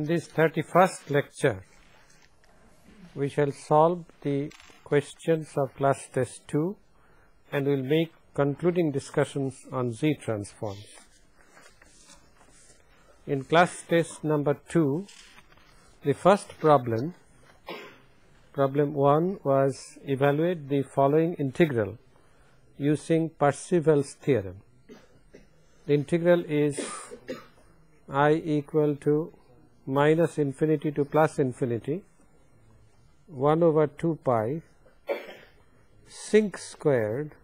In this 31st lecture, we shall solve the questions of class test 2 and will make concluding discussions on Z transforms. In class test number 2, the first problem 1 was evaluate the following integral using Parseval's theorem. The integral is I equal to minus infinity to plus infinity 1 over 2 pi sinc squared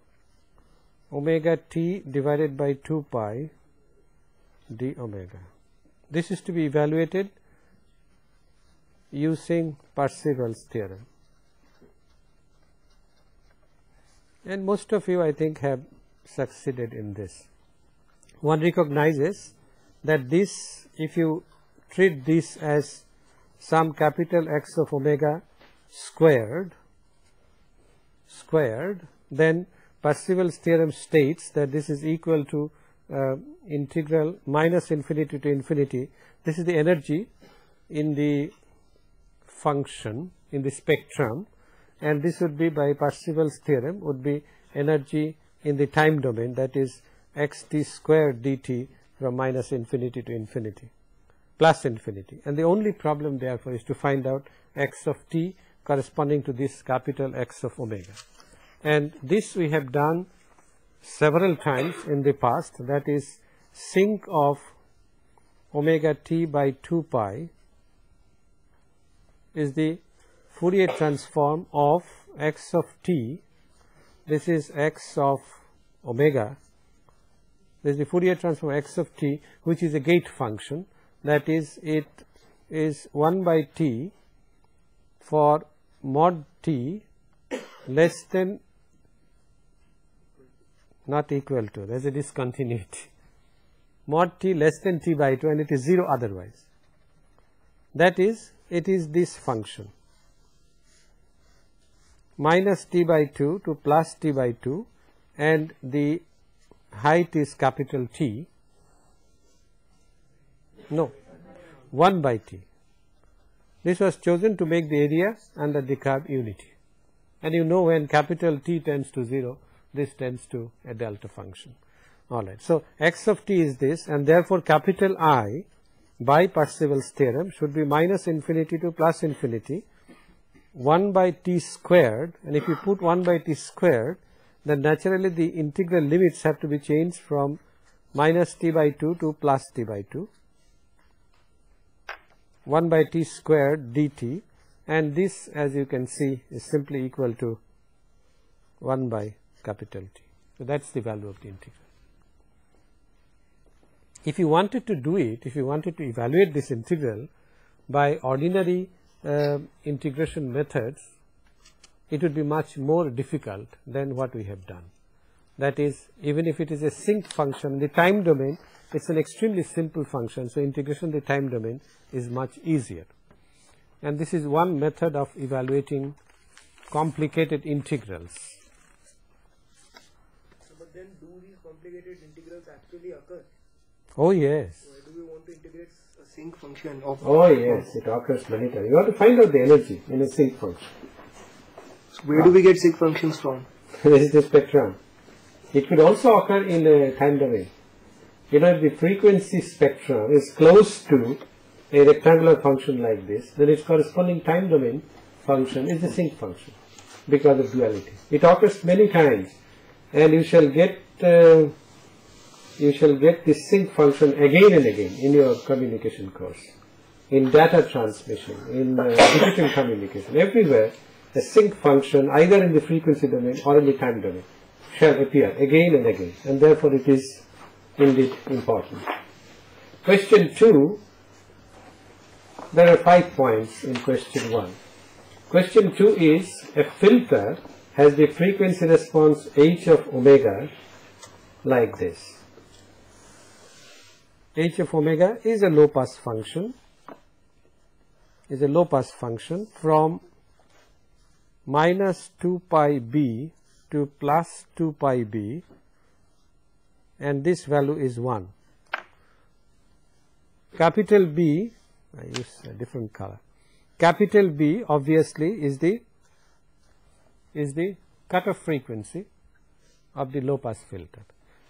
omega t divided by 2 pi d omega. This is to be evaluated using Parseval's theorem, and most of you I think have succeeded in this. One recognizes that this, if you treat this as some capital X of omega squared, then Parseval's theorem states that this is equal to integral minus infinity to infinity. This is the energy in the function in the spectrum, and this would be, by Parseval's theorem, would be energy in the time domain, that is xt squared dt from minus infinity to infinity plus infinity. And the only problem therefore is to find out x of t corresponding to this capital X of omega, and this we have done several times in the past. That is sinc of omega t by 2 pi is the Fourier transform of x of t. This is x of omega. This is the Fourier transform x of t, which is a gate function. That is, it is 1 by t for mod t less than, not equal to, there is a discontinuity, mod t less than t by 2, and it is 0 otherwise. That is, it is this function minus t by 2 to plus t by 2, and the height is capital T, no, 1 by t. This was chosen to make the area under the curve unity, and you know when capital T tends to 0, this tends to a delta function. Alright, so x of t is this, and therefore capital I by Parseval's theorem should be minus infinity to plus infinity 1 by t squared, and if you put 1 by t squared, then naturally the integral limits have to be changed from minus t by 2 to plus t by 2, 1 by t squared dt, and this, as you can see, is simply equal to 1 by capital T. So that is the value of the integral. If you wanted to do it, if you wanted to evaluate this integral by ordinary integration methods, it would be much more difficult than what we have done. That is, even if it is a sinc function in the time domain, it is an extremely simple function, so integration in the time domain is much easier. And this is one method of evaluating complicated integrals. So, but then do these complicated integrals actually occur? Oh yes. Why do we want to integrate a sinc function of? Oh yes, it occurs many times. You have to find out the energy in a sinc function. So where do we get sinc functions from? This is the spectrum. It could also occur in a time domain. You know, if the frequency spectrum is close to a rectangular function like this, then its corresponding time domain function is the sinc function because of duality. It occurs many times, and you shall get this sinc function again and again in your communication course, in data transmission, in digital communication, everywhere. A sinc function either in the frequency domain or in the time domain shall appear again and again, and therefore it is indeed important. Question 2, there are 5 points in question 1. Question 2 is, a filter has the frequency response h of omega like this. H of omega is a low pass function, from minus 2 pi b to plus 2 pi b, and this value is 1. Capital B I use a different color. Capital B obviously is the cutoff frequency of the low pass filter.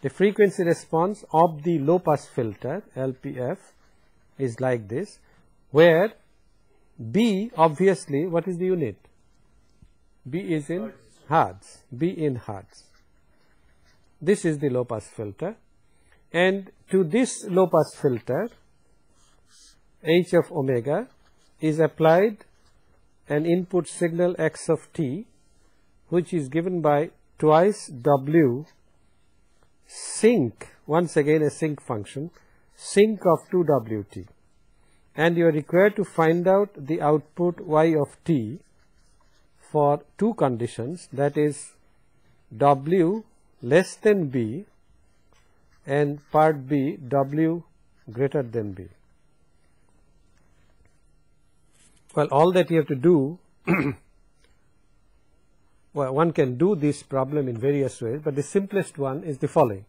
The frequency response of the low pass filter LPF is like this, where B obviously, what is the unit? B is in hertz. B in hertz. This is the low pass filter, and to this low pass filter H of omega is applied an input signal x of t, which is given by twice W sinc, once again a sinc function, sinc of 2wt, and you are required to find out the output y of t for two conditions, that is W less than B and part B W greater than B. Well, all that you have to do, well, one can do this problem in various ways, but the simplest one is the following.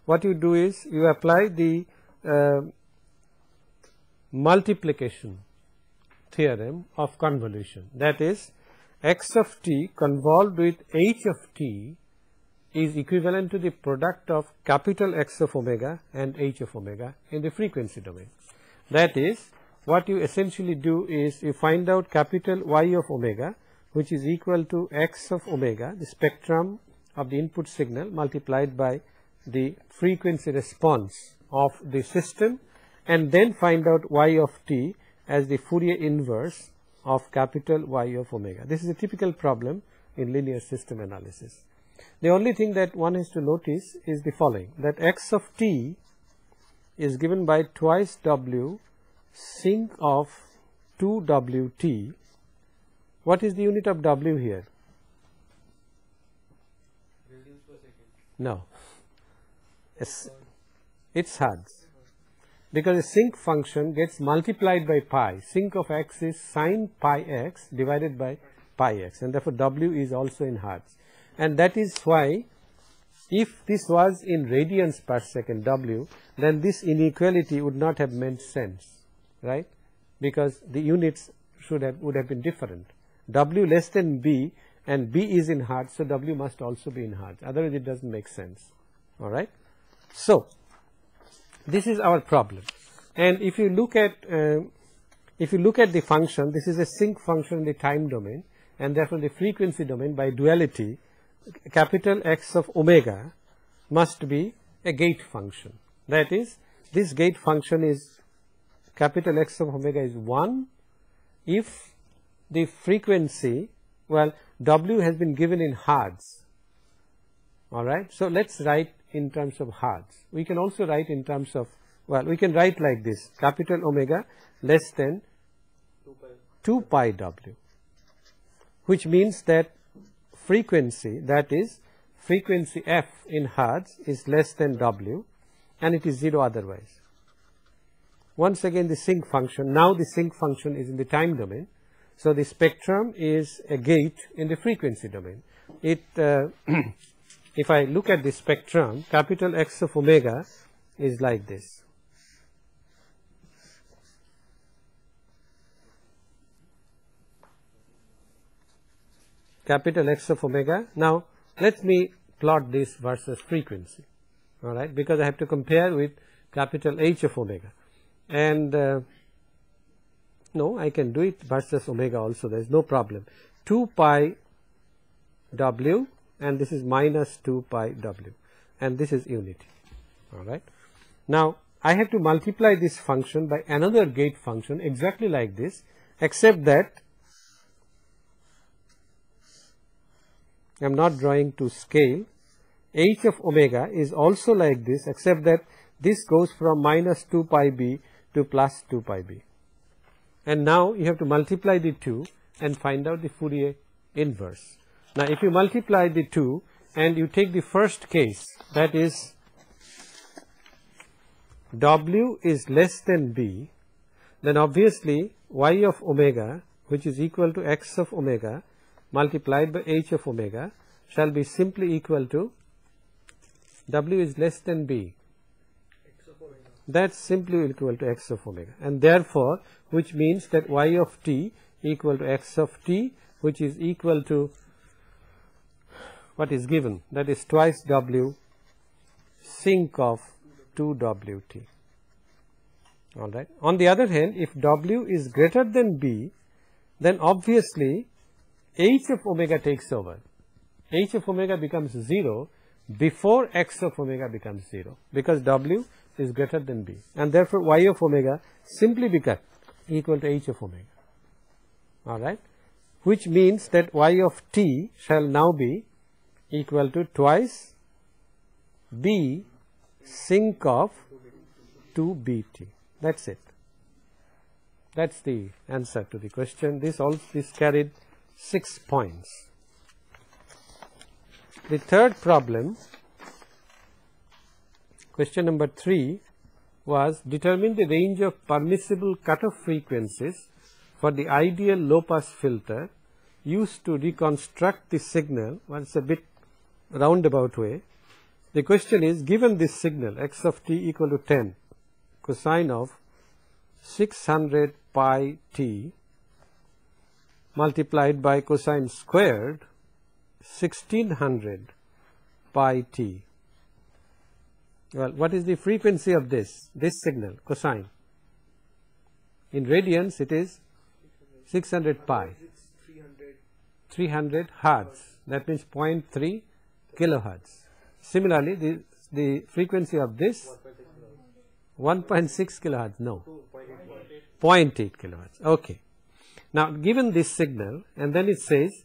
What you do is you apply the multiplication theorem of convolution, that is x of t convolved with h of t is equivalent to the product of capital X of omega and h of omega in the frequency domain. That is, what you essentially do is you find out capital Y of omega, which is equal to x of omega, the spectrum of the input signal multiplied by the frequency response of the system, and then find out y of t as the Fourier inverse of capital Y of omega. This is a typical problem in linear system analysis. The only thing that one has to notice is the following, that x of t is given by twice W sinc of 2wt. What is the unit of W here? No, it's hertz, because a sinc function gets multiplied by pi. Sinc of x is sin pi x divided by pi x, and therefore W is also in hertz. And that is why if this was in radians per second W, then this inequality would not have made sense, right? Because the units would have been different. W less than B and B is in hertz, so W must also be in hertz. Otherwise, it doesn't make sense. All right. So this is our problem. And if you look at the function, this is a sinc function in the time domain, and therefore the frequency domain by duality, capital X of omega must be a gate function. That is, this gate function is capital X of omega is 1 if the frequency, well, W has been given in hertz. All right. So let's write in terms of hertz. We can also write in terms of, well, we can write like this, capital omega less than 2 pi W, which means that frequency, that is frequency f in hertz, is less than W, and it is 0 otherwise. Once again the sinc function, now the sinc function is in the time domain, so the spectrum is a gate in the frequency domain. It if I look at the spectrum, capital X of omega is like this. Capital X of omega. Now let me plot this versus frequency, all right, because I have to compare with capital H of omega, and no, I can do it versus omega also, there is no problem. 2 pi W, and this is minus 2 pi W, and this is unity. All right. Now I have to multiply this function by another gate function exactly like this, except that I am not drawing to scale. H of omega is also like this, except that this goes from minus 2 pi b to plus 2 pi b. And now you have to multiply the two and find out the Fourier inverse. Now if you multiply the two and you take the first case, that is W is less than B, then obviously Y of omega, which is equal to X of omega multiplied by H of omega, shall be simply equal to W is less than B. that's simply equal to x of omega, and therefore which means that y of t equal to x of t, which is equal to what is given, that is twice w sinc of 2wt. All right. On the other hand, if w is greater than b, then obviously h of omega takes over. H of omega becomes 0 before x of omega becomes 0, because w is greater than b, and therefore y of omega simply becomes equal to h of omega. All right, which means that y of t shall now be equal to twice b sinc of 2bt. That's it. That's the answer to the question. This carried 6 points. The third problem, question number 3, was determine the range of permissible cutoff frequencies for the ideal low pass filter used to reconstruct the signal. Well, it's a bit roundabout way. The question is, given this signal x of t equal to 10 cosine of 600 pi t multiplied by cosine squared 1600 pi t. Well, what is the frequency of this signal, cosine? In radians it is 600 pi. 300 hertz. That means 0.3 kilohertz. Similarly, the frequency of this 1.6 kilohertz. No, 0.8 kilohertz. Okay. Now, given this signal, and then it says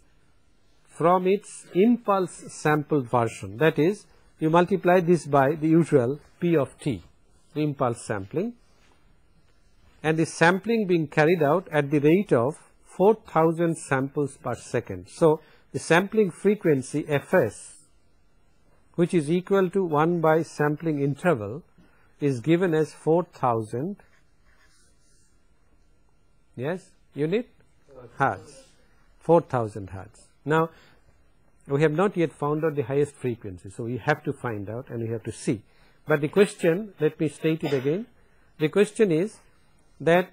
from its impulse sampled version, that is, you multiply this by the usual p of t, the impulse sampling, and the sampling being carried out at the rate of 4000 samples per second. So, the sampling frequency fs, which is equal to 1 by sampling interval, is given as 4000 unit hertz, 4000 hertz. Now, we have not yet found out the highest frequency, so we have to find out and we have to see. But the question, let me state it again, the question is that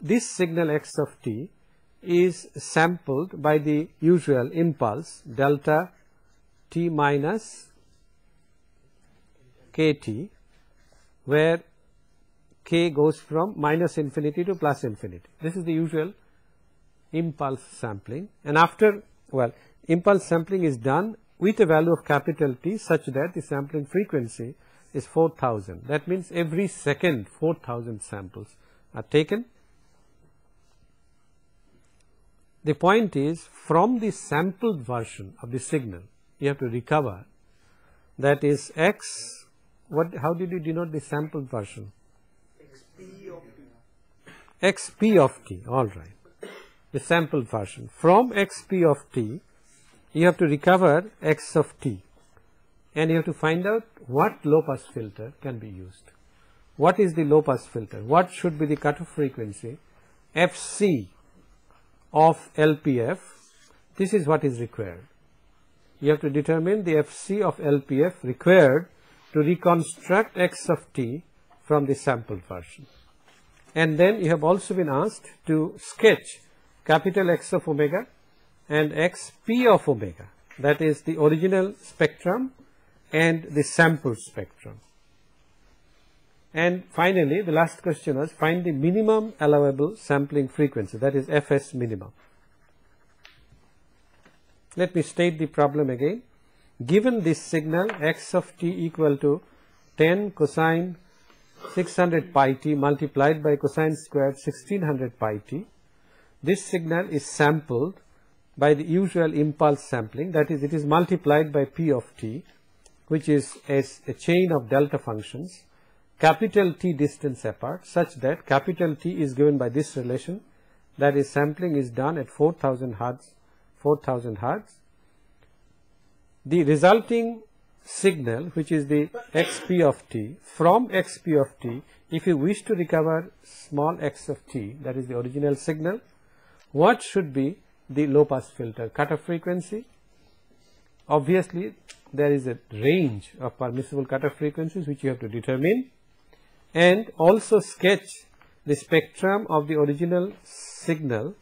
this signal x of t is sampled by the usual impulse delta t minus kt, where k goes from minus infinity to plus infinity. This is the usual impulse sampling, and after, well, impulse sampling is done with a value of capital T such that the sampling frequency is 4000. That means every second 4000 samples are taken. The point is, from the sampled version of the signal you have to recover, that is x, how did you denote the sampled version? xp of t, all right, the sampled version. From xp of t you have to recover x of t, and you have to find out what low pass filter can be used. What is the low pass filter? What should be the cutoff frequency? fc of LPF. This is what is required. You have to determine the fc of LPF required to reconstruct x of t from the sampled version. And then you have also been asked to sketch capital X of omega and xp of omega, that is the original spectrum and the sample spectrum. And finally, the last question was find the minimum allowable sampling frequency, that is fs minimum. Let me state the problem again. Given this signal x of t equal to 10 cosine 600 pi t multiplied by cosine squared 1600 pi t, this signal is sampled by the usual impulse sampling, that is, it is multiplied by p of t, which is a chain of delta functions, capital T distance apart, such that capital T is given by this relation, that is, sampling is done at 4000 hertz. The resulting signal, which is the xp of t, from xp of t, if you wish to recover small x of t, that is the original signal, what should be the low pass filter cutoff frequency? Obviously, there is a range of permissible cutoff frequencies which you have to determine, and also sketch the spectrum of the original signal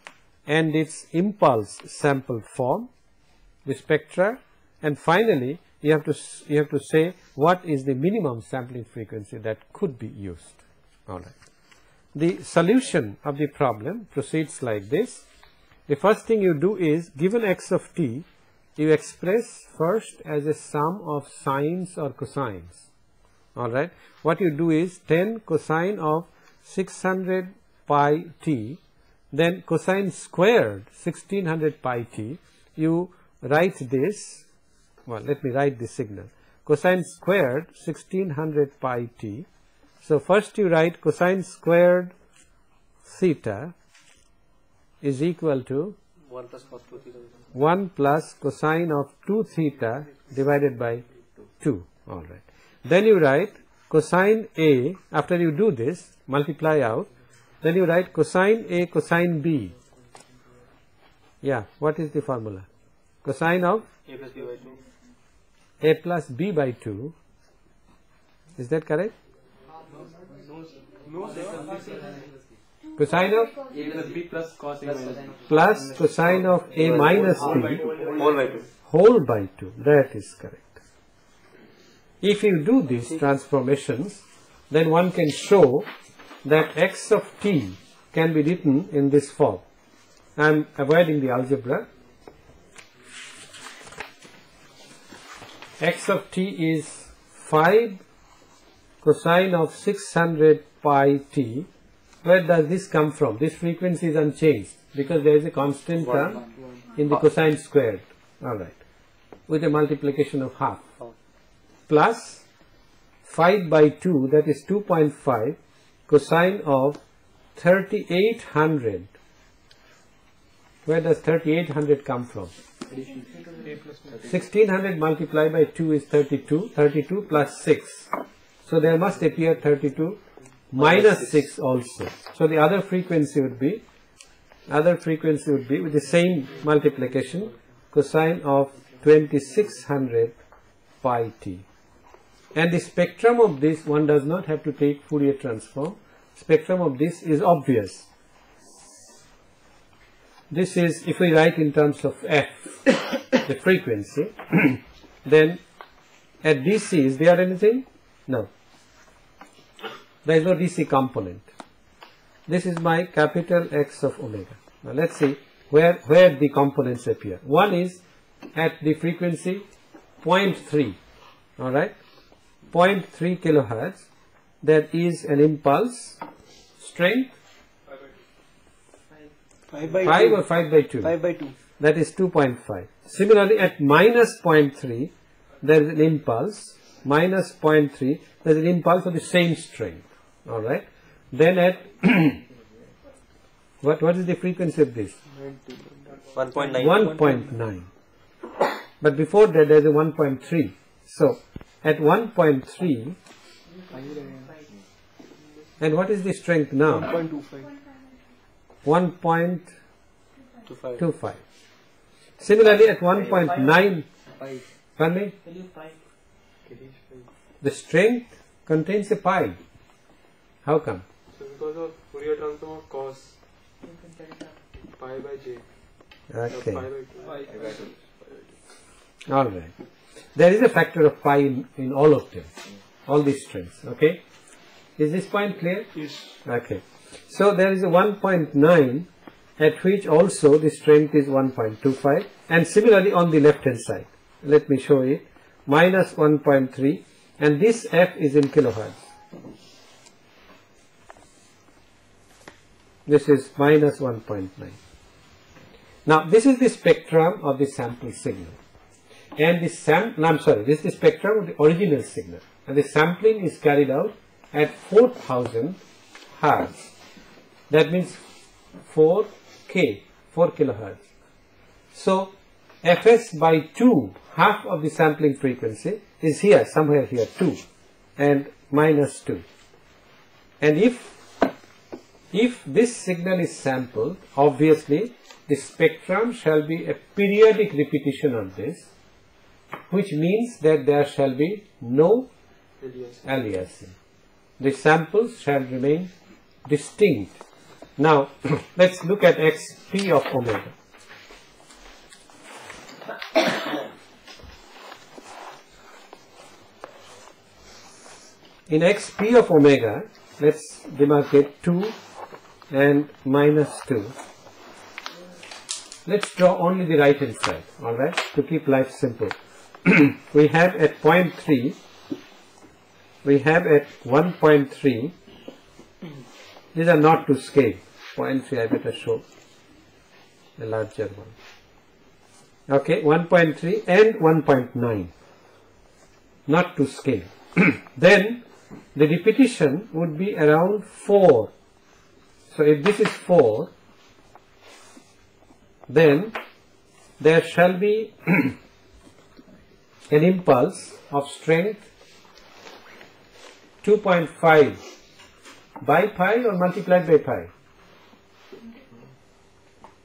and its impulse sample form, the spectra, and finally you have to say what is the minimum sampling frequency that could be used. All right. The solution of the problem proceeds like this. The first thing you do is, given x of t, you express first as a sum of sines or cosines. All right. What you do is 10 cosine of 600 pi t, then cosine squared 1600 pi t. You write this. Well, let me write the signal. Cosine squared 1600 pi t. So first you write cosine squared theta is equal to 1 plus cos 2 theta. 1 plus cosine of 2 theta divided by 2. All right. Then you write cosine A. After you do this, multiply out. Then you write cosine A cosine B. Yeah, what is the formula? Cosine of A plus B by 2. A plus B by 2. Is that correct? No, sir. Cosine of A plus B plus cos A minus B. plus cosine of A minus B Whole by 2. whole by 2. That is correct. If you do these transformations, then one can show that x of t can be written in this form. I am avoiding the algebra. X of t is 5 cosine of 600 pi t. Where does this come from? This frequency is unchanged because there is a constant term in the cosine squared. All right. With a multiplication of half. Plus 5 by 2, that is 2.5 cosine of 3800. Where does 3800 come from? 1600 multiplied by 2 is 32. 32 plus 6. So there must appear 32 minus 6 also. So the other frequency would be with the same multiplication, cosine of 2600 pi t. And the spectrum of this, one does not have to take Fourier transform. Spectrum of this is obvious. This is, if we write in terms of f, the frequency, then at DC, is there anything? No. There is no DC component. This is my capital X of omega. Now let's see where the components appear. One is at the frequency 0.3, all right, 0.3 kilohertz. There is an impulse strength 5 by 5 2. or 5 by 2. 5 by 2. That is 2.5. Similarly, at minus 0.3, there is an impulse. Minus 0.3, there is an impulse of the same strength. All right. Then at what is the frequency of this? 1.9. 1.9. But before that, there is a 1.3. So at 1.3, and what is the strength now? 1.25. 1.25. Similarly, at 1.9, pardon me, the strength contains a pi. How come? So because of Fourier transform of cos pi by j. Okay. Pi by 2. All right. There is a factor of pi in all of them, all these strings. Okay. Is this point clear? Yes. Okay. So there is a 1.9 at which also the strength is 1.25, and similarly on the left hand side. Let me show it. Minus 1.3, and this f is in kilohertz. This is minus 1.9. Now this is the spectrum of the sample signal, and this is the spectrum of the original signal, and the sampling is carried out at 4000 hertz. That means 4 kilohertz. So fs by 2, half of the sampling frequency, is here, somewhere here, 2 and minus 2. And if this signal is sampled, obviously the spectrum shall be a periodic repetition of this, which means that there shall be no aliasing. the samples shall remain distinct. Now, let's look at xp of omega. In xp of omega, let's demarcate 2 and minus 2. Let's draw only the right hand side, alright, to keep life simple. We have at point 3, we have at 1.3, these are not to scale. Point 3, I better show a larger one. Okay, 1.3 and 1.9, not to scale. Then the repetition would be around 4. So if this is 4, then there shall be an impulse of strength 2.5 by pi or multiplied by pi?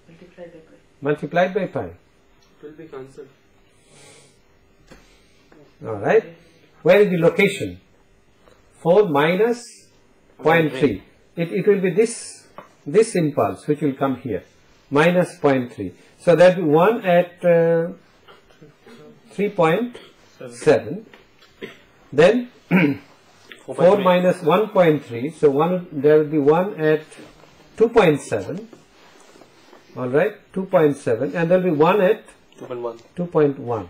Multiplied by pi. Multiplied by pi. It will be cancelled. Alright. Where is the location? 4 minus 0.3. It will be this impulse which will come here. Minus 0.3. So that will be 1 at 3.7. Then 4 minus 1.3. So there will be 1 at 2.7. Alright, 2.7. And there will be 1 at 2.1.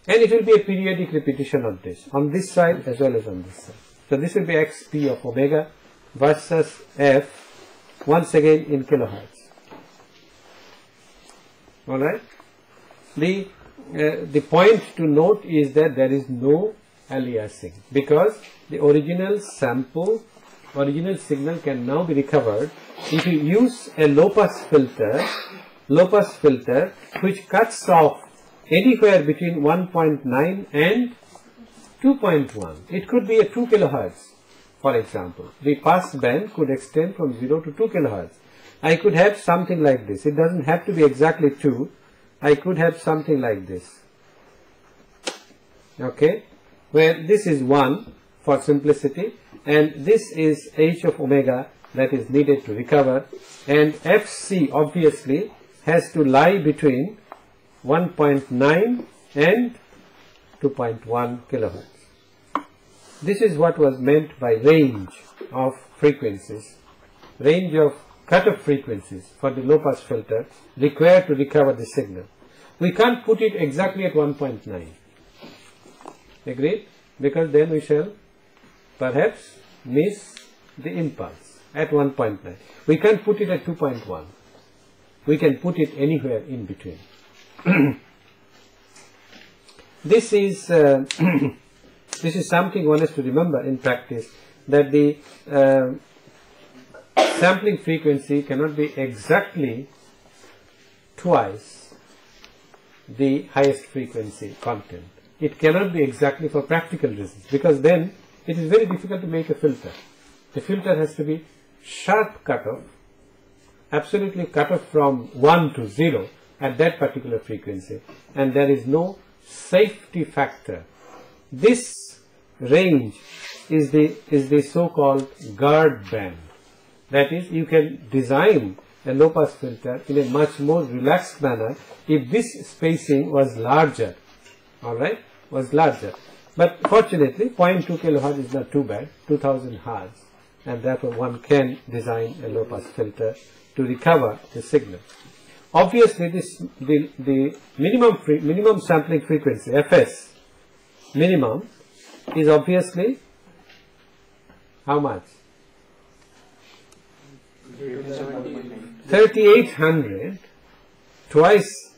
And it will be a periodic repetition of this, on this side as well as on this side. So this will be xp of omega versus f, once again in kilohertz. Alright. The point to note is that there is no aliasing, because the original sample, original signal can now be recovered if you use a low pass filter which cuts off anywhere between 1.9 and 2.1. It could be a 2 kilohertz, for example. The pass band could extend from 0 to 2 kilohertz. I could have something like this. It doesn't have to be exactly 2. I could have something like this. Okay, where this is 1 for simplicity, and this is h of omega that is needed to recover, and fc obviously has to lie between 1.9 and 2.1 kilohertz. This is what was meant by range of frequencies, range of cutoff frequencies for the low pass filter required to recover the signal. We can't put it exactly at 1.9. Agreed? Because then we shall perhaps miss the impulse at 1.9. We can't put it at 2.1. We can put it anywhere in between. This is something one has to remember in practice, that the sampling frequency cannot be exactly twice the highest frequency content. It cannot be exactly for practical reasons, because then it is very difficult to make a filter. The filter has to be sharp cutoff, absolutely cutoff from 1 to 0 at that particular frequency, and there is no safety factor. This range is the so-called guard band. That is, you can design a low pass filter in a much more relaxed manner if this spacing was larger. Alright, was larger. But fortunately 0.2 kilohertz is not too bad, 2000 hertz, and therefore one can design a low pass filter to recover the signal. Obviously the minimum sampling frequency, Fs minimum, is obviously how much? 3800, twice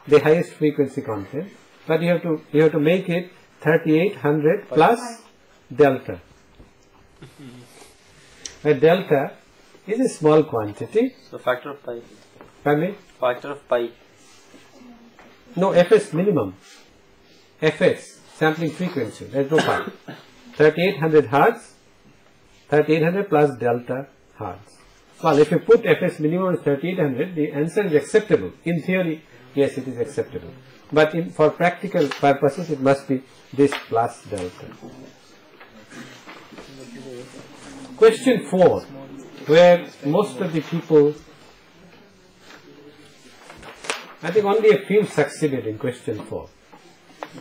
the highest frequency content, but you have to make it 3800 plus delta. A delta is a small quantity. So factor of pi. Pardon me? Factor of pi. No, Fs minimum. Fs, sampling frequency, there is no pi. 3800 hertz, 3800 plus delta hertz. Well, if you put Fs minimum as 3800, the answer is acceptable. In theory, yes, it is acceptable. But for practical purposes, it must be this plus delta. question 4, where most of the people, I think only a few succeeded in question 4.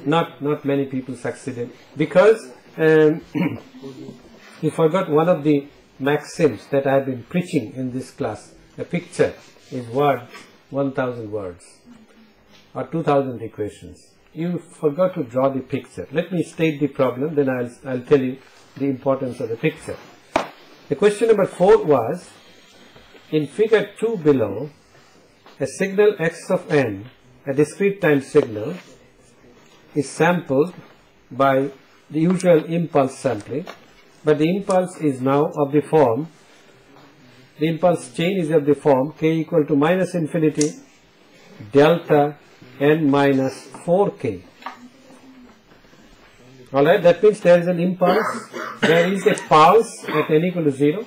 Not many people succeeded because you forgot one of the maxims that I have been preaching in this class. A picture is worth 1,000 words or 2,000 equations. You forgot to draw the picture. Let me state the problem, then I'll tell you the importance of the picture. The question number 4 was, in figure 2 below, a signal x of n, a discrete time signal, is sampled by the usual impulse sampling, but the impulse is now of the form, the impulse chain is of the form k equal to minus infinity delta n minus 4k. Alright, that means there is an impulse, there is a pulse at n equal to 0,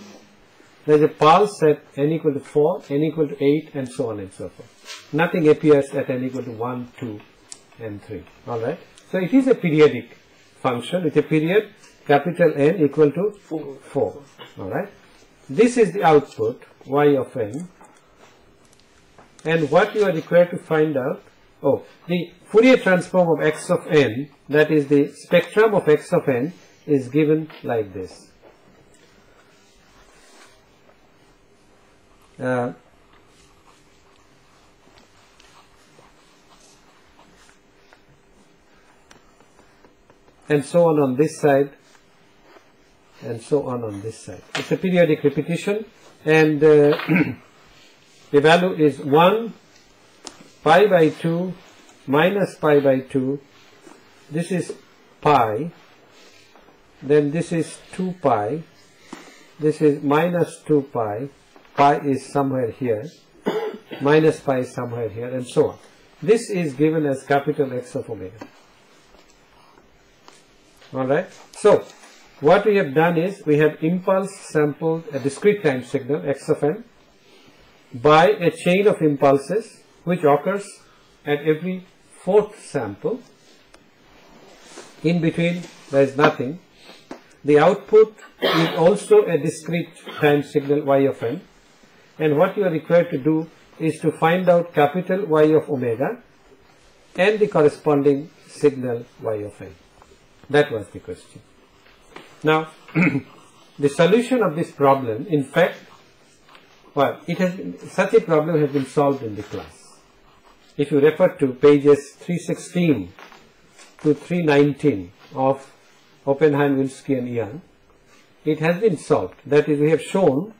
there is a pulse at n equal to 4, n equal to 8, and so on and so forth. Nothing appears at n equal to 1, 2, and 3. Alright, so it is a periodic function with a period capital N equal to 4. Alright, this is the output y of n, and what you are required to find out, the Fourier transform of x of n, that is the spectrum of x of n, is given like this. And so on this side, and so on this side. It's a periodic repetition, and the value is 1 pi by 2 minus pi by 2. This is pi, then this is 2 pi, this is minus 2 pi, pi is somewhere here, minus pi is somewhere here, and so on. This is given as capital X of omega. Alright, so what we have done is we have impulse sampled a discrete time signal x of n by a chain of impulses which occurs at every fourth sample. In between there is nothing. The output is also a discrete time signal y of n, and what you are required to do is to find out capital Y of omega and the corresponding signal y of n. That was the question. Now, the solution of this problem, in fact, well, such a problem has been solved in the class. If you refer to pages 316 to 319 of Oppenheim, Minsky and Young, it has been solved. That is, we have shown,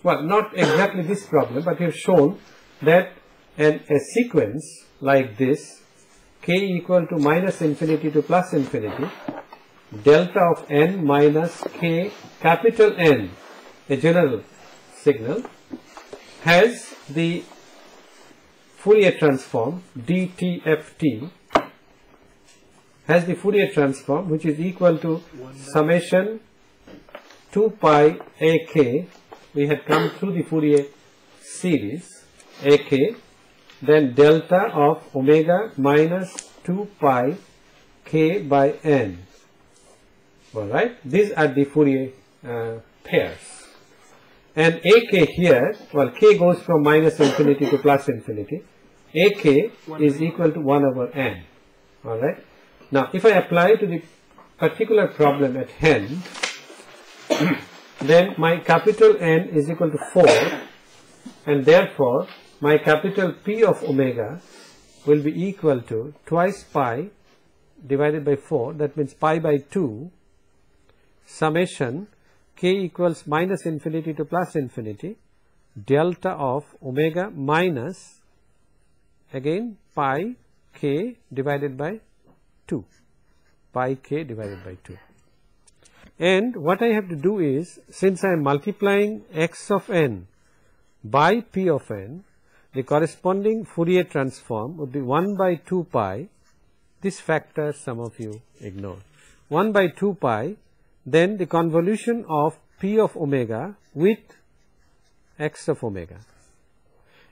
well, not exactly this problem, but we have shown that a sequence like this, k equal to minus infinity to plus infinity, delta of n minus k capital N, a general signal, has the Fourier transform dTFT, has the Fourier transform which is equal to summation 2 pi ak. We had come through the Fourier series ak, then delta of omega minus 2 pi k by n. Alright, these are the Fourier pairs. And ak here, well, k goes from minus infinity to plus infinity. Ak is equal to 1 over n. Alright. Now, if I apply to the particular problem at hand, then my capital N is equal to 4, and therefore my capital P of omega will be equal to twice pi divided by 4, that means pi by 2, summation k equals minus infinity to plus infinity, delta of omega minus, again, pi k divided by 2, pi k divided by 2. And what I have to do is, since I am multiplying x of n by p of n, the corresponding Fourier transform would be 1 by 2 pi, this factor some of you ignore, 1 by 2 pi, then the convolution of p of omega with x of omega.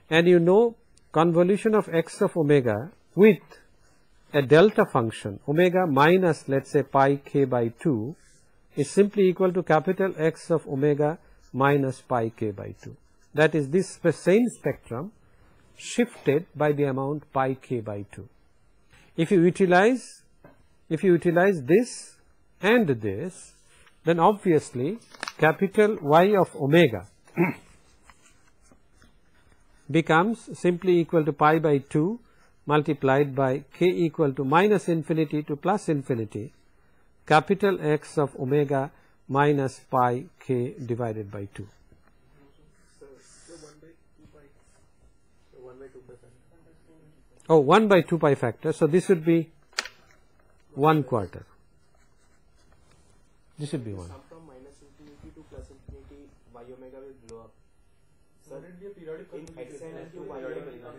And you know, convolution of x of omega with a delta function, omega minus, let's say, pi k by 2, is simply equal to capital X of omega minus pi k by 2. That is this same spectrum shifted by the amount pi k by 2. If you utilize this and this, then obviously capital Y of omega becomes simply equal to pi by 2 multiplied by k equal to minus infinity to plus infinity, capital X of omega minus pi k divided by 2. Oh, 1 by 2 pi factor. So this would be 1/4. This should be 1. From minus infinity to plus infinity, y omega will blow up. In xn to y omega,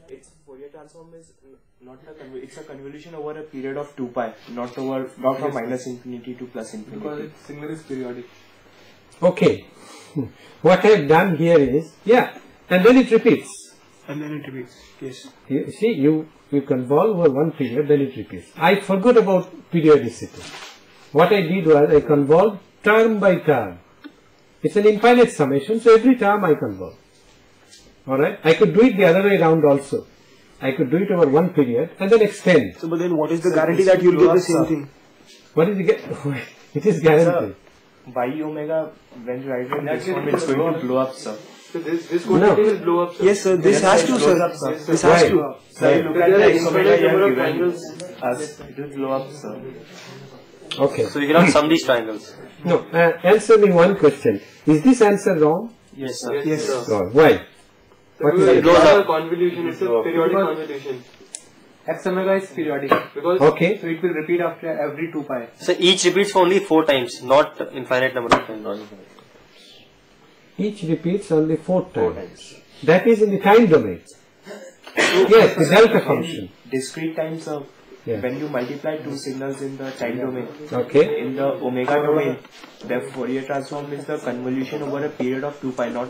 its Fourier transform is not it's a convolution over a period of 2 pi, not from minus infinity to plus infinity. Because its signal is periodic. Okay. What I have done here is, and then it repeats. And then it repeats. Yes. You see, you convolve over one period, then it repeats. I forgot about periodicity. What I did was I convolved term by term. It's an infinite summation, so every term I convolve. Alright? I could do it the other way around also. I could do it over one period and then extend. So, but then what is the guarantee that you'll get the same thing? What is the it is guaranteed. Y omega, when you write in this form, it's going to blow up, sir. So this quantity will blow up, sir. Yes, sir. This has to, sir. This has to. Sir, you look at the x omega you have given us, it will blow up, sir. Okay. So you cannot sum these triangles. No, answer me one question. Is this answer wrong? Yes, sir. Yes, sir. Wrong. Why? What is Because it? it's a convolution, it's a periodic convolution. X omega is periodic, Because Okay. so it will repeat after every 2 pi. So each repeats for only 4 times, not infinite number of times. Each repeats only 4 times. That is in the time domain. Yes, the delta function. Discrete times of when you multiply two signals in the time domain. Okay. In the omega domain, the Fourier transform is the convolution over a period of 2 pi, not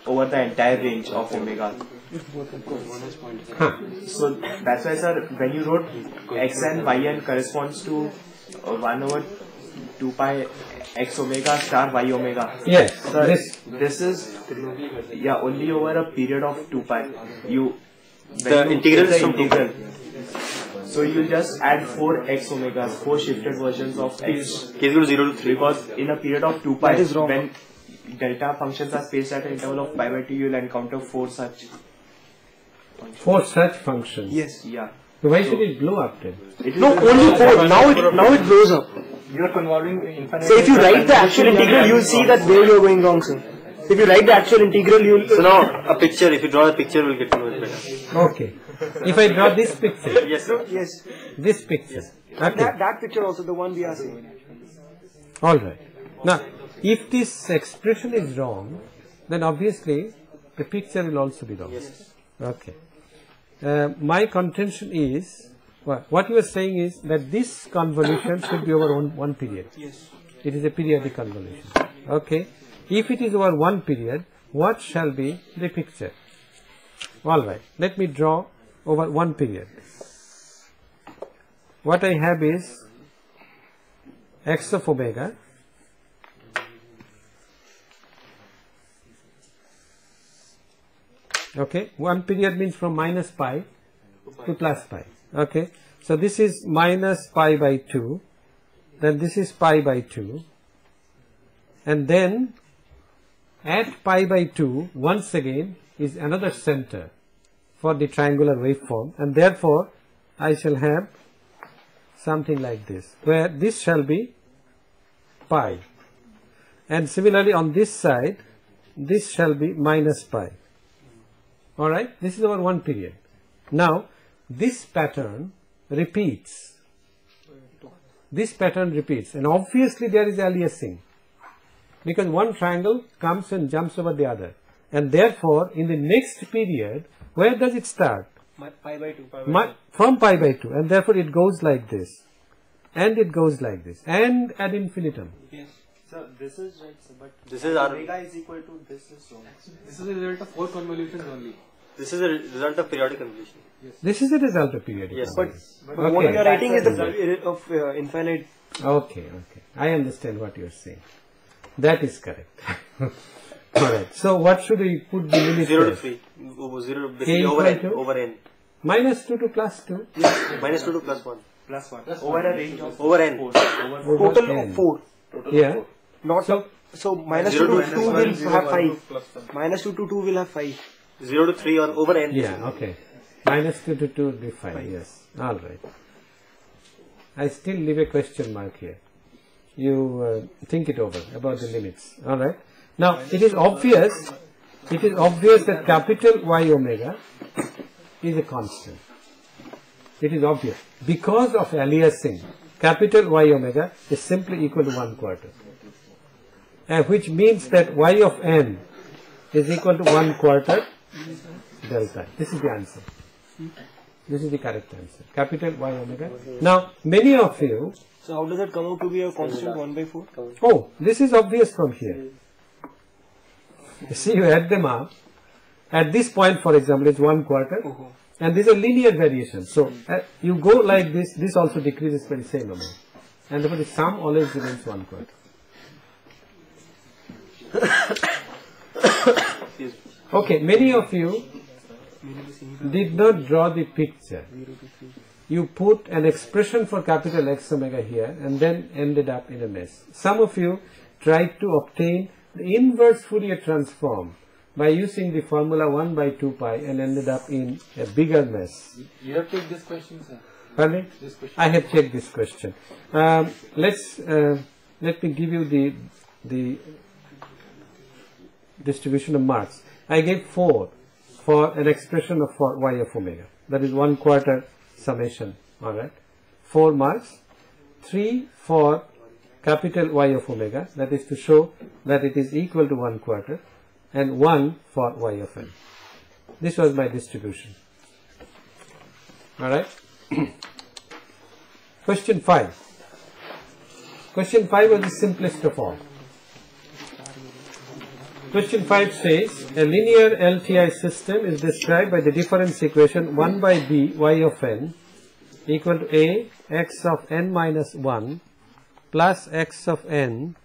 over the entire range of omega. So that's why, sir, when you wrote x and y n corresponds to 1 over 2 pi x omega star y omega. Yes. Sir, this is only over a period of 2 pi. The integral is from 2 pi. So you just add 4 x omegas, 4 shifted versions of x. K equal to 0 to 3. Because in a period of 2 pi, when delta functions are spaced at an interval of pi by 2, you will encounter 4 such. 4 such functions. Yes. Yeah. So why should it blow up then? No, only 4. Now it blows up. You are convolving infinite. So if you write the actual integral, you will see that where you are going wrong, sir. If you write the actual integral, you will. So now a picture, if you draw a picture, we'll get to know it better. Okay. If I draw this picture, Yes, sir. Yes. this picture. Okay. That picture also, the one we are seeing. Alright. Now, if this expression is wrong, then obviously the picture will also be wrong. Yes. Okay. My contention is, what you are saying is that this convolution should be over one period. Yes. It is a periodic convolution. Okay. If it is over one period, what shall be the picture? Alright. Let me draw over one period. What I have is x of omega okay, one period means from minus pi to plus pi. Okay, so this is minus pi by 2, then this is pi by 2, and then at pi by 2 once again is another center for the triangular waveform, and therefore I shall have something like this, where this shall be pi, and similarly on this side this shall be minus pi. Alright, this is over one period. Now this pattern repeats. This pattern repeats, and obviously there is aliasing, because one triangle comes and jumps over the other, and therefore in the next period, where does it start? Pi by 2. From pi by 2, and therefore it goes like this, and it goes like this, and ad infinitum. Yes. So this is right, sir, but This is our. omega is equal to this is wrong. This is the result of 4 convolutions only. This is a result of periodic convolution. This is the result of periodic. Yes. convolution. But what Okay. you are writing is the of infinite Okay. I understand what you are saying. That is correct. Alright. So what should we put the limit 0 to there? 3. 0 K basically equal over n. to? Over n. Minus 2 to plus 2. Minus 2 to plus 1. Plus 1. Over a range of Over n. Over total n. of 4. Yeah. Not So, so minus 2 0 to to 2 1, will 0, have 1, 5. plus 1. Minus 2 to 2 will have 5. 0 to 3 or over n. yeah, okay. Minus 2 to 2 will be 5, yes. Alright. I still leave a question mark here. You think it over about the limits. Alright. Now, it is obvious that capital Y omega is a constant. It is obvious. Because of aliasing, capital Y omega is simply equal to 1/4. Which means that Y of n is equal to 1/4 delta. This is the answer. This is the correct answer. Capital Y omega. Now, many of you... So how does it come out to be a constant 1/4? Oh, this is obvious from here. You see, you add them up. At this point, for example, it's 1/4. And these are linear variations. So, you go like this, this also decreases by the same amount. And therefore, the sum always remains 1/4. Okay, many of you did not draw the picture. You put an expression for capital X omega here and then ended up in a mess. Some of you tried to obtain the inverse Fourier transform by using the formula 1/2 pi and ended up in a bigger mess. You have checked this question, sir. Pardon me? This question. I have checked this question. Let me give you the distribution of marks. I gave 4 for an expression of y of omega. That is 1/4 summation. Alright. 4 marks. 3 for capital Y of omega. That is to show that it is equal to 1/4. And 1 for Y of n. This was my distribution. Alright. Question 5. Question 5 was the simplest of all. Question 5 says, a linear LTI system is described by the difference equation 1/b y of n equal to a x of n minus 1 plus x of n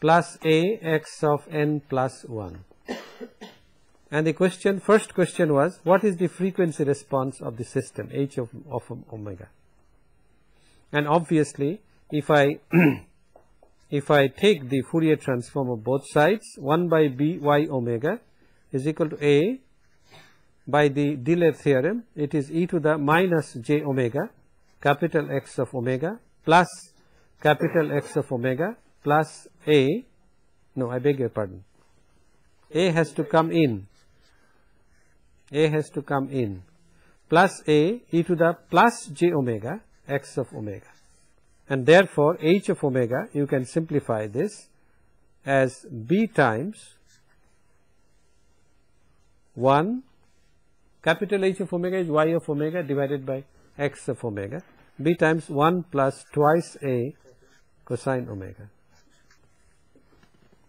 plus a x of n plus 1. And the first question was, what is the frequency response of the system h of omega? And obviously, if I take the Fourier transform of both sides, 1/b y omega is equal to a by the delay theorem, it is e to the minus j omega, capital X of omega, plus capital X of omega, plus a, no, I beg your pardon, a has to come in, plus a e to the plus j omega, x of omega. And therefore, h of omega, you can simplify this as b times 1, capital H of omega is y of omega divided by x of omega, b times 1 plus twice a cosine omega.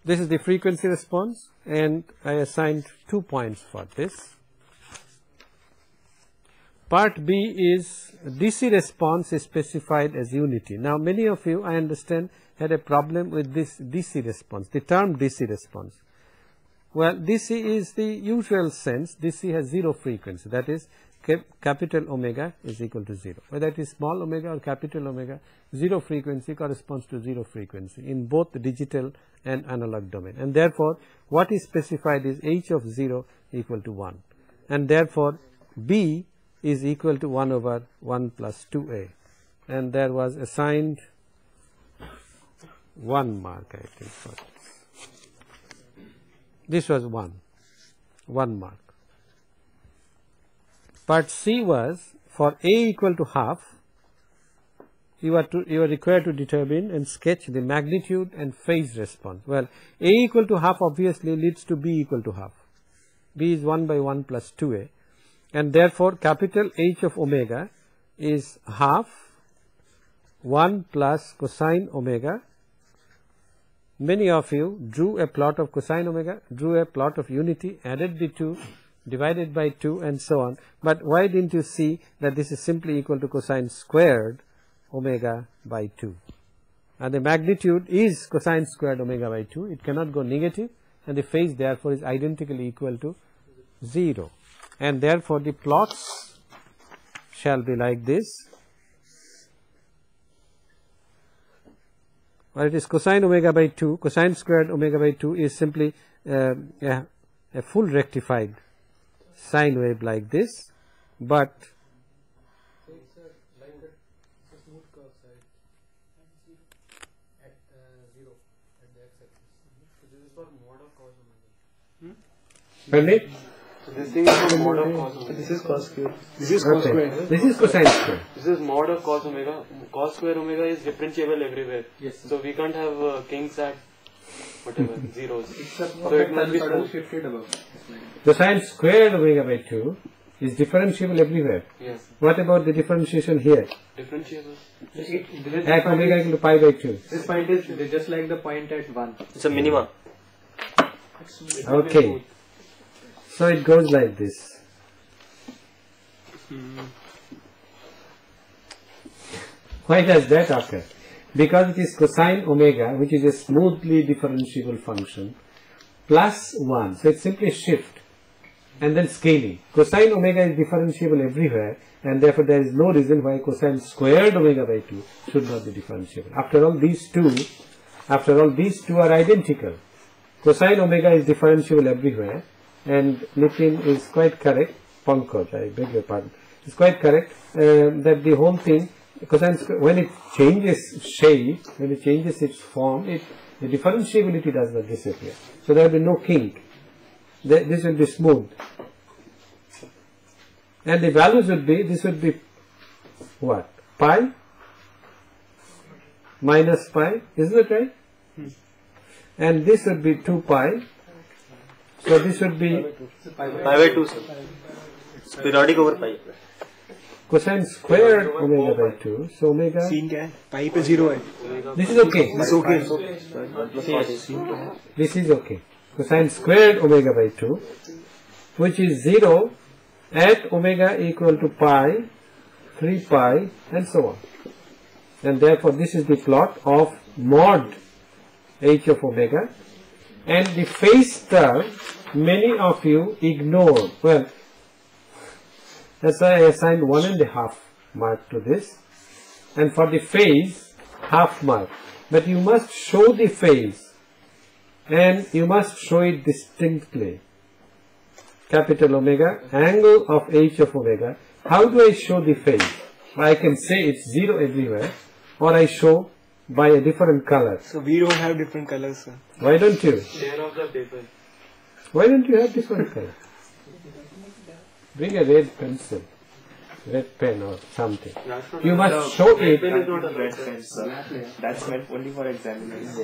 This is the frequency response, and I assigned 2 points for this. Part B is DC response is specified as unity. Now, many of you, I understand, had a problem with this DC response, the term DC response. Well, DC is the usual sense. DC has 0 frequency, that is capital omega is equal to 0. Whether it is small omega or capital omega, 0 frequency corresponds to 0 frequency in both the digital and analog domain. And therefore, what is specified is h of 0 equal to 1. And therefore, B is equal to 1 over 1 plus 2a. And there was assigned 1 mark, I think, for this. This was 1 mark. Part C was for a equal to half, you are required to determine and sketch the magnitude and phase response. Well, a equal to half obviously leads to b equal to half. B is 1/1 plus 2a, and therefore capital H of omega is half 1 plus cosine omega. Many of you drew a plot of cosine omega, drew a plot of unity, added the 2, divided by 2, and so on. But why didn't you see that this is simply equal to cosine squared omega by 2? and the magnitude is cosine squared omega by 2. It cannot go negative, and the phase therefore is identically equal to 0, and therefore the plots shall be like this, or it is cosine omega by 2, cosine squared omega by 2 is simply a full rectified sine wave like this, but Pardon? This thing is the mod of cos omega. This is cos square. This is cos square. This is cosine square. This is mod of cos omega. Cos square omega is differentiable everywhere. Yes. So we can't have kinks at whatever zeros. Except So it must be smooth. shifted above. Cosine squared omega by 2 is differentiable everywhere. Yes. What about the differentiation here? Differentiable. At omega equal to pi by 2. This point is just like the point at 1. It's a minima. Okay. So it goes like this. Why does that occur? Because it is cosine omega, which is a smoothly differentiable function, plus 1. So it's simply shift and then scaling. Cosine omega is differentiable everywhere, and therefore there is no reason why cosine squared omega by 2 should not be differentiable. After all, these two are identical. Cosine omega is differentiable everywhere, and Nitin is quite correct, Pankaj, I beg your pardon, is quite correct that the whole thing, cosine square, when it changes shape, when it changes its form, the differentiability does not disappear. So there will be no kink. This will be smooth. And the values would be, this would be what? Pi minus pi, isn't it right? And this would be 2 pi. So this would be Pi by 2, sir. It's periodic over pi. cosine squared omega by 2. So omega, scene क्या है? पाई पे 0 है. this is okay. This is okay. Cosine squared omega by 2, which is 0 at omega equal to pi, 3 pi, and so on. And therefore this is the plot of mod h of omega. And the phase term, many of you ignore. Well, that's why I assigned 1.5 mark to this. And for the phase, half mark. But you must show the phase. And you must show it distinctly. Capital omega, angle of h of omega. How do I show the phase? I can say it's 0 everywhere, or I show by a different color. So we don't have different colors, sir. Why don't you? Share of the paper. Why don't you have different color? Bring a red pencil, red pen or something. You must show it. Pen is not a red pen, sir. That's meant only for examiners.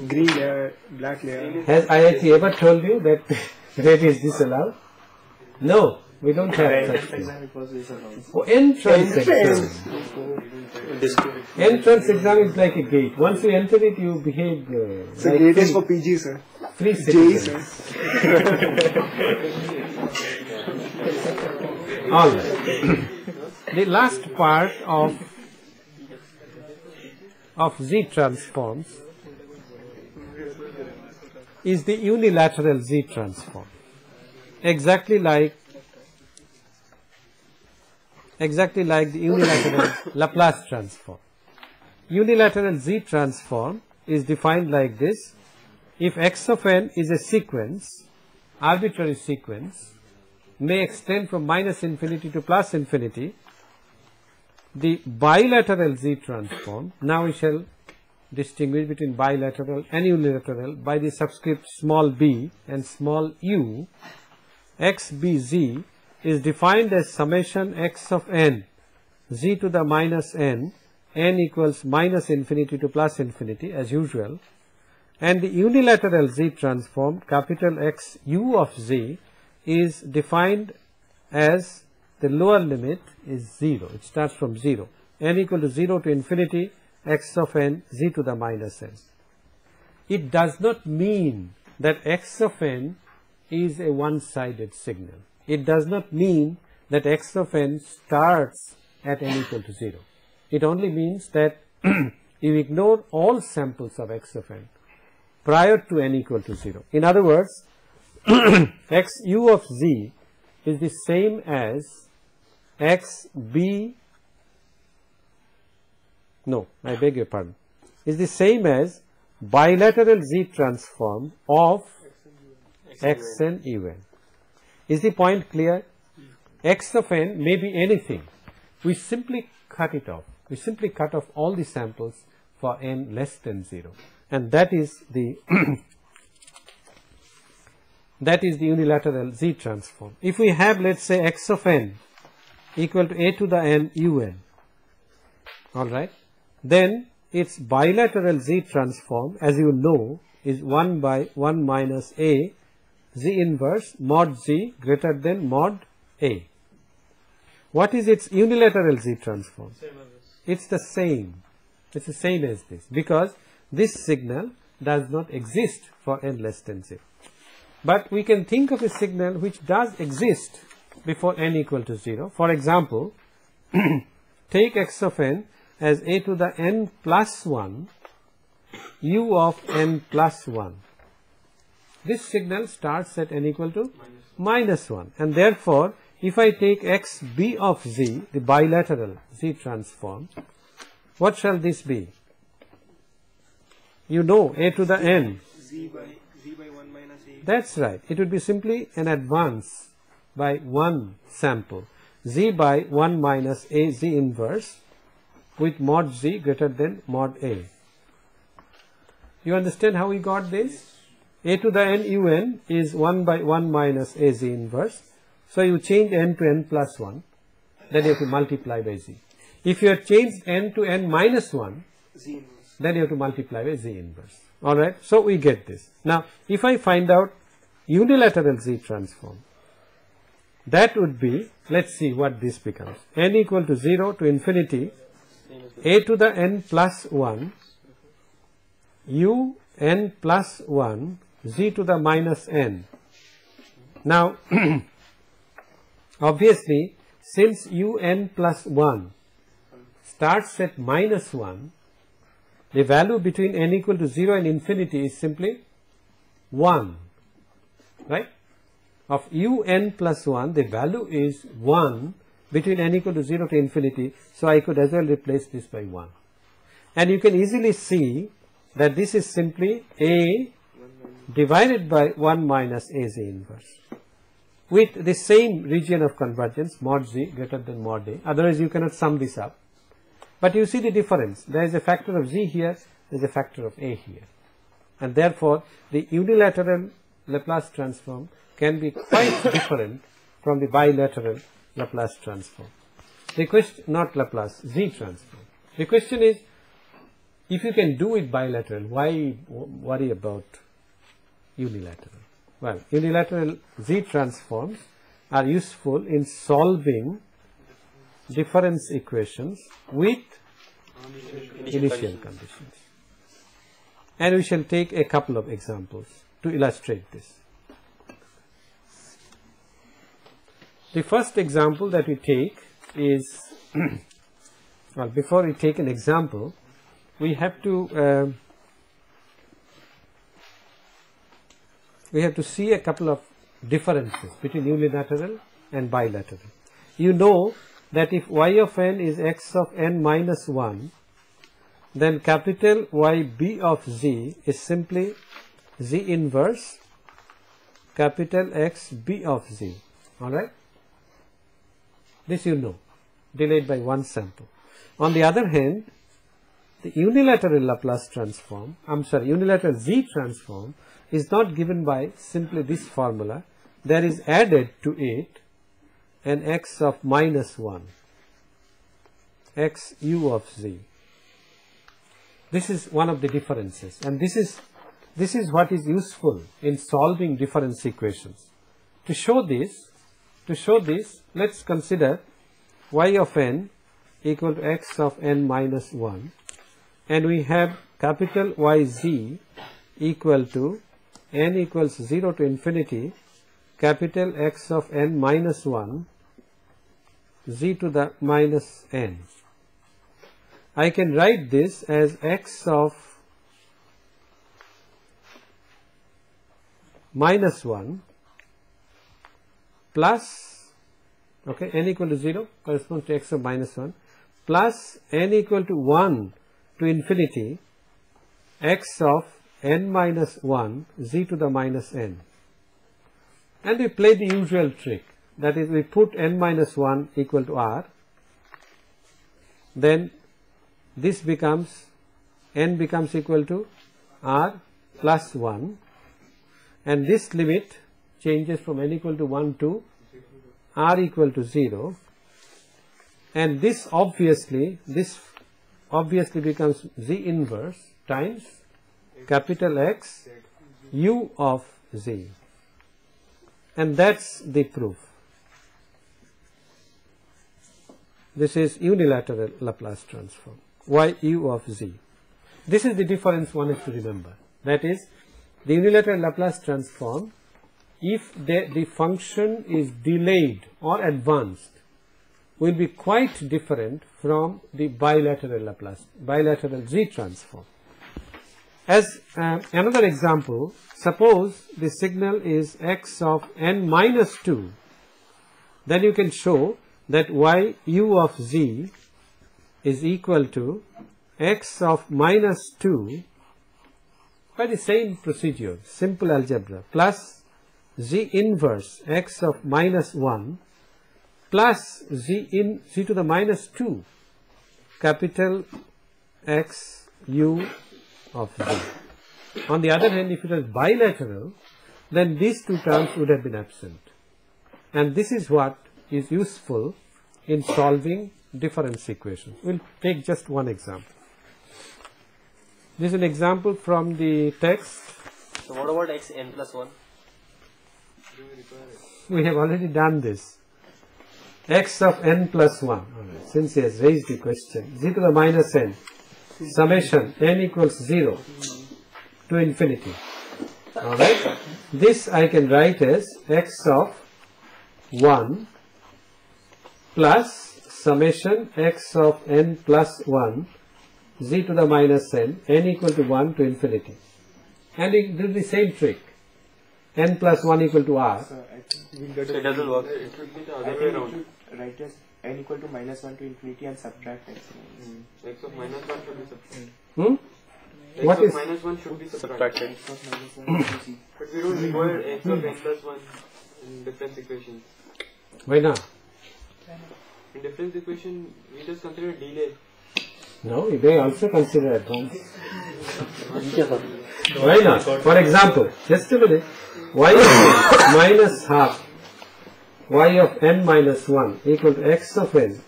Green layer, black layer. Has IIT ever told you that red is disallowed? No, we don't have such thing. Oh, entrance exam. Entrance exam is like a gate. Once you enter it, you behave So like gate is for PG, sir. free JE, citizen. sir. All right. The last part of Z transforms is the unilateral Z transform. Exactly like the unilateral Laplace transform. Unilateral Z transform is defined like this. If x of n is a sequence, arbitrary sequence, may extend from minus infinity to plus infinity, the bilateral Z transform, now we shall distinguish between bilateral and unilateral by the subscript small b and small u, xbz is defined as summation x of n, z to the minus n equals minus infinity to plus infinity as usual, and the unilateral Z transform, capital X u of z, is defined as the lower limit is 0. It starts from 0. N equal to 0 to infinity, x of n, z to the minus n. It does not mean that x of n is a one-sided signal. It does not mean that x of n starts at n equal to 0. It only means that you ignore all samples of x of n prior to n equal to 0. In other words, x u of z is the same as x b, no, I beg your pardon, is the same as bilateral Z transform of x n u n. Is the point clear? X of n may be anything. We simply cut it off. We simply cut off all the samples for n less than 0, and that is the that is the unilateral Z transform. If we have, let's say, x of n equal to a to the n u n, all right, then its bilateral Z transform, as you know, is 1 by 1 minus a Z inverse mod Z greater than mod a. What is its unilateral Z transform? It's the same. It's the same as this, because this signal does not exist for n less than 0. But we can think of a signal which does exist before n equal to 0. For example, take x of n as a to the n plus 1 u of n plus 1. This signal starts at n equal to minus 1, and therefore if I take x b of z, the bilateral Z transform, what shall this be? You know, a to the n. Z by 1 minus a. That's right. It would be simply an advance by one sample. Z by 1 minus a Z inverse with mod Z greater than mod a. You understand how we got this? A to the n un is 1 by 1 minus a Z inverse. So you change n to n plus 1, then you have to multiply by Z. If you have changed n to n minus 1, Z inverse. then you have to multiply by Z inverse. Alright, so we get this. Now, if I find out unilateral Z transform, that would be, let's see what this becomes. N equal to 0 to infinity, a to the n plus 1, u n plus 1, Z to the minus n. Now, obviously, since un plus 1 starts at minus 1, the value between n equal to 0 and infinity is simply 1, right? Of un plus 1, the value is 1 between n equal to 0 to infinity, so I could as well replace this by 1. And you can easily see that this is simply a divided by 1 minus a Z inverse, with the same region of convergence, mod Z greater than mod a. Otherwise you cannot sum this up. But you see the difference. There is a factor of Z here, there is a factor of a here. And therefore, the unilateral Laplace transform can be quite different from the bilateral Laplace transform. The question, not Laplace, Z transform. The question is, if you can do it bilateral, why worry about unilateral? Well, unilateral Z transforms are useful in solving difference equations with initial conditions. And we shall take a couple of examples to illustrate this. The first example that we take is, well, before we take an example, we have to see a couple of differences between unilateral and bilateral. You know that if y of n is x of n minus 1, then capital Y b of z is simply Z inverse capital X b of z. Alright? This you know, delayed by one sample. On the other hand, the unilateral Laplace transform, unilateral Z transform is not given by simply this formula. There is added to it an x of minus 1, x u of z. This is one of the differences, and this is what is useful in solving difference equations. To show this, let's consider y of n equal to x of n minus 1, and we have capital YZ equal to n equals 0 to infinity capital X of n minus 1 Z to the minus n. I can write this as x of minus 1 plus, okay, n equal to 0 corresponds to x of minus 1 plus n equal to 1 to infinity x of n minus 1 z to the minus n. And we play the usual trick, that is, we put n minus 1 equal to r, then this becomes, n becomes equal to r plus 1, and this limit changes from n equal to 1 to r equal to 0, and this obviously becomes z inverse times capital X u of z, and that's the proof. This is unilateral Laplace transform, y u of z. This is the difference one has to remember. That is, the unilateral Laplace transform, if the function is delayed or advanced, will be quite different from the bilateral Z transform. As another example, suppose the signal is x of n minus 2, then you can show that y u of z is equal to x of minus 2 by the same procedure, simple algebra, plus z inverse x of minus 1 plus z to the minus 2 capital X u of z. On the other hand, if it was bilateral, then these two terms would have been absent, and this is what is useful in solving difference equations. We will take just one example. This is an example from the text. So what about x n plus 1? We have already done this. X of n plus 1. Right. Since he has raised the question, z to the minus n, summation n equals 0 to infinity. Alright. This I can write as x of 1 plus summation x of n plus 1 z to the minus n equal to 1 to infinity. And we do the same trick. N plus 1 equal to r. So it doesn't work. It should be the I other think way you around. should write as n equal to minus 1 to infinity and subtract x. X of minus 1 should be subtracted. Hmm? X What of is minus 1 should be Subtracted. subtracted. X of minus 1 to z. But we don't require x of n plus 1 in difference equation. Why not? In difference equation, we just consider delay. No, you may also consider advance. Why not? For example, just a minute, y of n minus half y of n minus 1 equal to x of n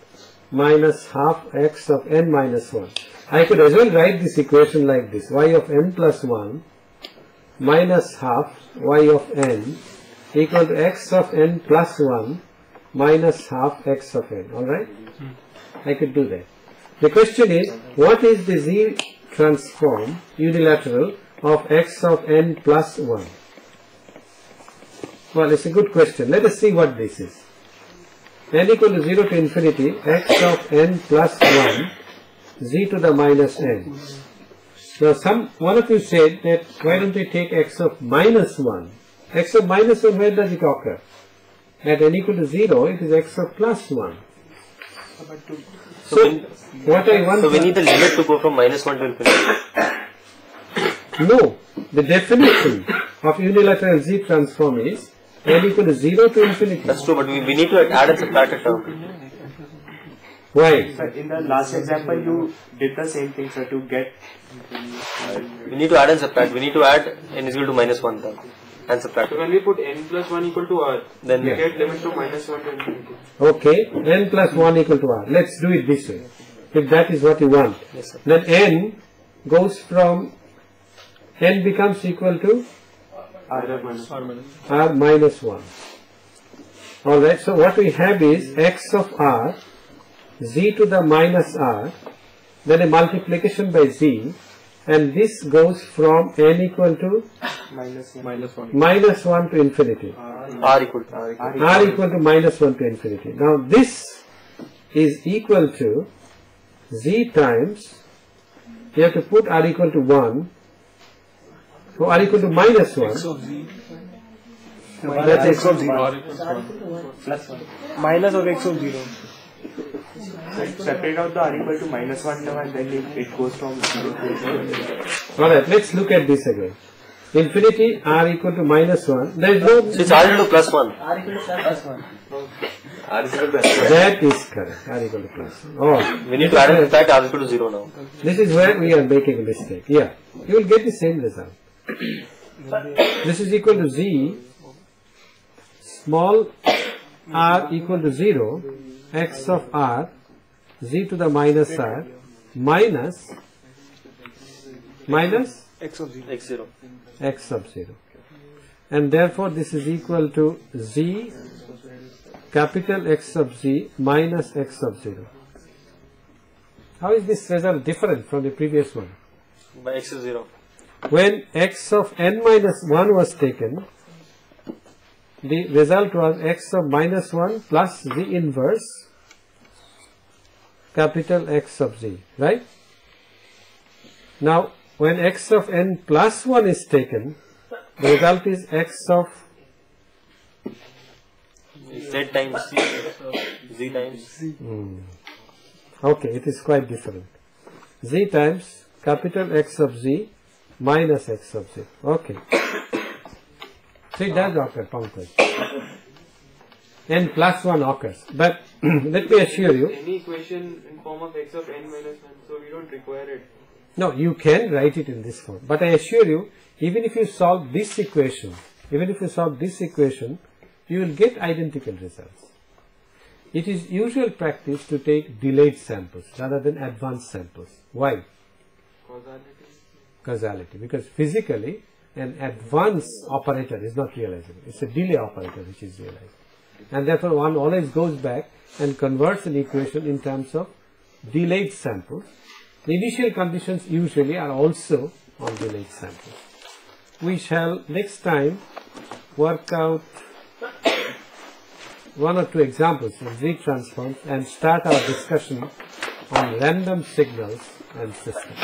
minus half x of n minus 1. I could as well write this equation like this: y of n plus 1 minus half y of n equal to x of n plus 1 minus half x of n. Alright? I could do that. The question is, what is the Z transform unilateral of x of n plus 1? Well, it's a good question. Let us see what this is. N equal to 0 to infinity, x of n plus 1, z to the minus n. Now, one of you said that why don't we take x of minus 1? X of minus 1, where does it occur? At n equal to 0, it is x of plus 1. So, what I want... So we need the limit to go from minus 1 to infinity. No, the definition of unilateral Z transform is n equal to 0 to infinity. That's true, but we need to add and subtract a term. Why? Sir, in the last example, you did the same thing, sir, to get... We need to add and subtract. We need to add n is equal to minus 1 term and subtract. So when we put n plus 1 equal to r, Then we Yeah. get limit to minus 1 to infinity. Okay, n plus 1 equal to r. Let's do it this way. If that is what you want. Yes, sir. Then n goes from, n becomes equal to R minus. r minus 1. Alright, so what we have is x of r, z to the minus r, then a multiplication by z, and this goes from n equal to Minus 1. minus 1 to infinity. R equal to R equal to minus 1 to infinity. Now this is equal to Z times, you have to put R equal to 1, so R equal to minus 1. X of Z. That's X of 0. Plus 1. Minus of X of 0. So separate out the R equal to minus 1 term and then it goes from 0 to 0. Alright, let's look at this again. Infinity R equal to minus 1. There is no. So it's R equal to plus 1. R equal to plus 1. R is equal to plus 1. That is correct. R equal to plus 1. Oh, We need to add in fact R equal to 0 now. this is where we are making a mistake. Yeah, you will get the same result. This is equal to Z, small r equal to 0, x of r, Z to the minus r, minus X of 0. X0. x sub 0. And therefore this is equal to Z capital X sub Z minus x sub 0. How is this result different from the previous one? By X is 0. When x of n minus 1 was taken, the result was x of minus 1 plus the inverse capital X sub Z, right? Now, when x of n plus 1 is taken, the result is x of Z times Z times. okay, it is quite different. Z times capital X sub Z minus x sub Z. Okay. So it does occur, Pankaj. N plus 1 occurs. But let me assure you, Any equation in form of x of n minus 1, so we don't require it. no, you can write it in this form. But I assure you, even if you solve this equation, you will get identical results. It is usual practice to take delayed samples rather than advanced samples. Why? Causality. Causality. Because physically, an advanced operator is not realizable. It's a delay operator which is realized. And therefore, one always goes back and converts an equation in terms of delayed samples. The initial conditions usually are also on delayed samples. We shall next time work out one or two examples of Z transforms and start our discussion on random signals and systems.